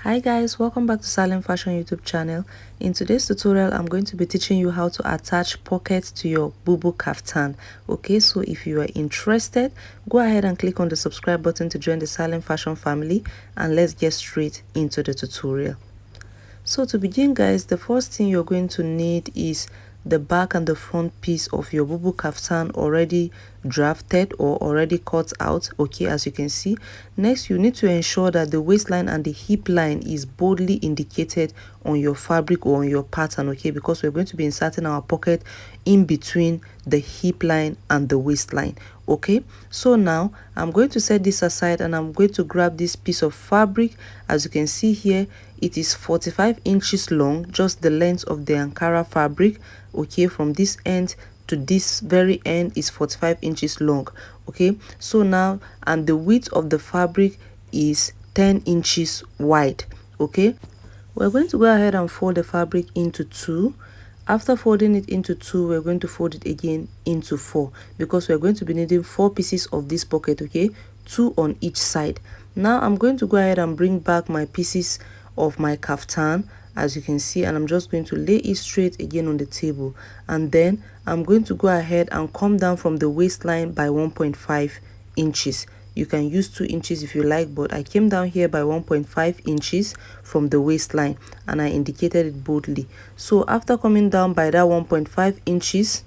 Hi guys, welcome back to Silent Fashion YouTube channel. In today's tutorial, I'm going to be teaching you how to attach pockets to your bubu kaftan. Okay, so if you are interested, go ahead and click on the subscribe button to join the Silent Fashion family, and let's get straight into the tutorial. So to begin guys, the first thing you're going to need is the back and the front piece of your bubu kaftan already drafted or already cut out. Okay, as you can see. Next, you need to ensure that the waistline and the hip line is boldly indicated on your fabric or on your pattern. Okay, because we're going to be inserting our pocket in between the hip line and the waistline. Okay, so now I'm going to set this aside and I'm going to grab this piece of fabric. As you can see here, it is 45 inches long, just the length of the Ankara fabric. Okay, from this end to this very end is 45 inches long. Okay, so now, and the width of the fabric is 10 inches wide. Okay, we're going to go ahead and fold the fabric into two. After folding it into two, we're going to fold it again into four, because we're going to be needing 4 pieces of this pocket. Okay, 2 on each side. Now I'm going to go ahead and bring back my pieces of my kaftan, as you can see, and I'm just going to lay it straight again on the table, and then I'm going to go ahead and come down from the waistline by 1.5 inches. You can use 2 inches if you like, but I came down here by 1.5 inches from the waistline and I indicated it boldly. So after coming down by that 1.5 inches,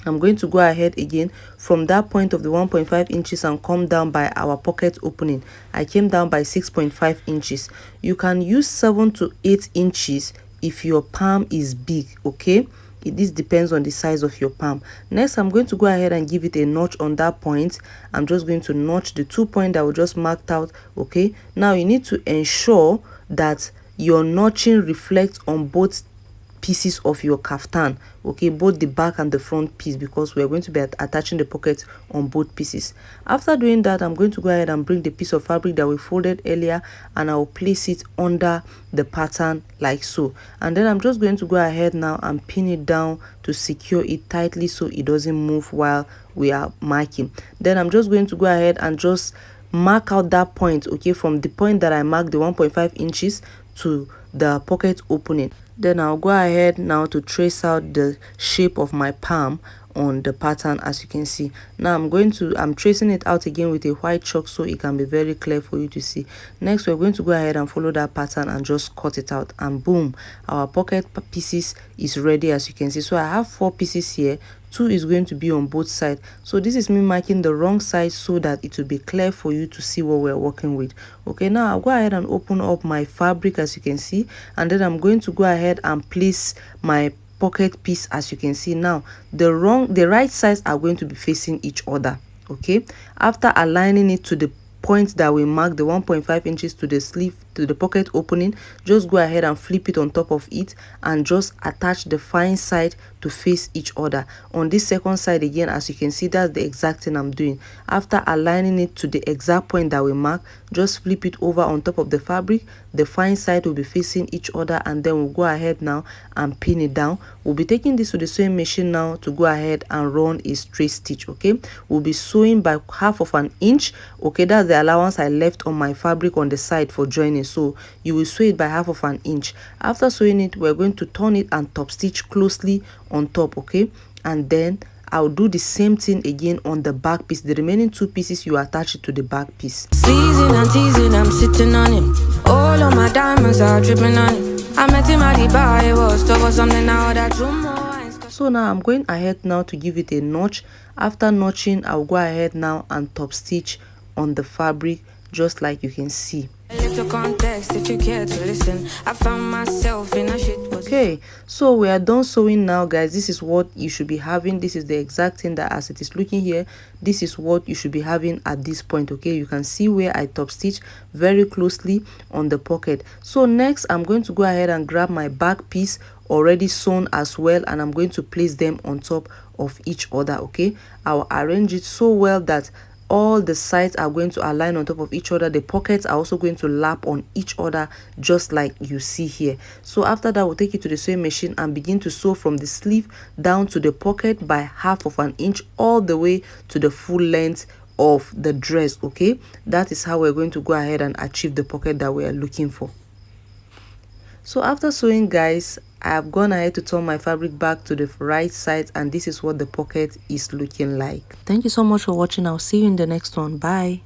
I'm going to go ahead again from that point of the 1.5 inches and come down by our pocket opening. I came down by 6.5 inches. You can use 7 to 8 inches if your palm is big. Okay, this depends on the size of your palm. Next, I'm going to go ahead and give it a notch on that point. I'm just going to notch the 2 points that we just marked out. Okay, now you need to ensure that your notching reflects on both pieces of your kaftan. Okay, both the back and the front piece, because we're going to be attaching the pockets on both pieces. After doing that, I'm going to go ahead and bring the piece of fabric that we folded earlier and I'll place it under the pattern like so, and then I'm just going to go ahead now and pin it down to secure it tightly so it doesn't move while we are marking. Then I'm just going to go ahead and just mark out that point. Okay, from the point that I marked, the 1.5 inches to the pocket opening. Then I'll go ahead now to trace out the shape of my palm on the pattern. As you can see, now I'm tracing it out again with a white chalk so it can be very clear for you to see. Next, we're going to go ahead and follow that pattern and just cut it out, and boom, our pocket pieces is ready. As you can see, so I have 4 pieces here. 2 is going to be on both sides. So this is me marking the wrong side so that it will be clear for you to see what we're working with. Okay, now I'll go ahead and open up my fabric, as you can see, and then I'm going to go ahead and place my pocket piece. As you can see, now the right sides are going to be facing each other. Okay, after aligning it to the point that we marked, the 1.5 inches to the sleeve, to the pocket opening, just go ahead and flip it on top of it and just attach the fine side to face each other. On this second side again, as you can see, that's the exact thing I'm doing. After aligning it to the exact point that we mark, just flip it over on top of the fabric. The fine side will be facing each other, and then we'll go ahead now and pin it down. We'll be taking this to the sewing machine now to go ahead and run a straight stitch. Okay, we'll be sewing by 1/2 inch. Okay, that's the allowance I left on my fabric on the side for joining, so you will sew it by 1/2 inch. After sewing it, we're going to turn it and top stitch closely on top. Okay, and then I'll do the same thing again on the back piece. The remaining 2 pieces, you attach it to the back piece. Season and teasing, I'm sitting on him. All of my diamonds are dripping on him. I met him at the bar, it was something now that So now I'm going ahead now to give it a notch. After notching, I'll go ahead now and top stitch on the fabric, just like you can see. A little context if you care to listen. I found myself in a shit. Okay, so we are done sewing now guys. This is what you should be having. This is the exact thing that, as it is looking here, this is what you should be having at this point. Okay, you can see where I top stitch very closely on the pocket. So next, I'm going to go ahead and grab my back piece already sewn as well, and I'm going to place them on top of each other. Okay, I'll arrange it so well that all the sides are going to align on top of each other. The pockets are also going to lap on each other, just like you see here. So after that, we'll take it to the sewing machine and begin to sew from the sleeve down to the pocket by 1/2 inch all the way to the full length of the dress. Okay, that is how we're going to go ahead and achieve the pocket that we are looking for. So after sewing, guys, I've gone ahead to turn my fabric back to the right side, and this is what the pocket is looking like. Thank you so much for watching. I'll see you in the next one. Bye.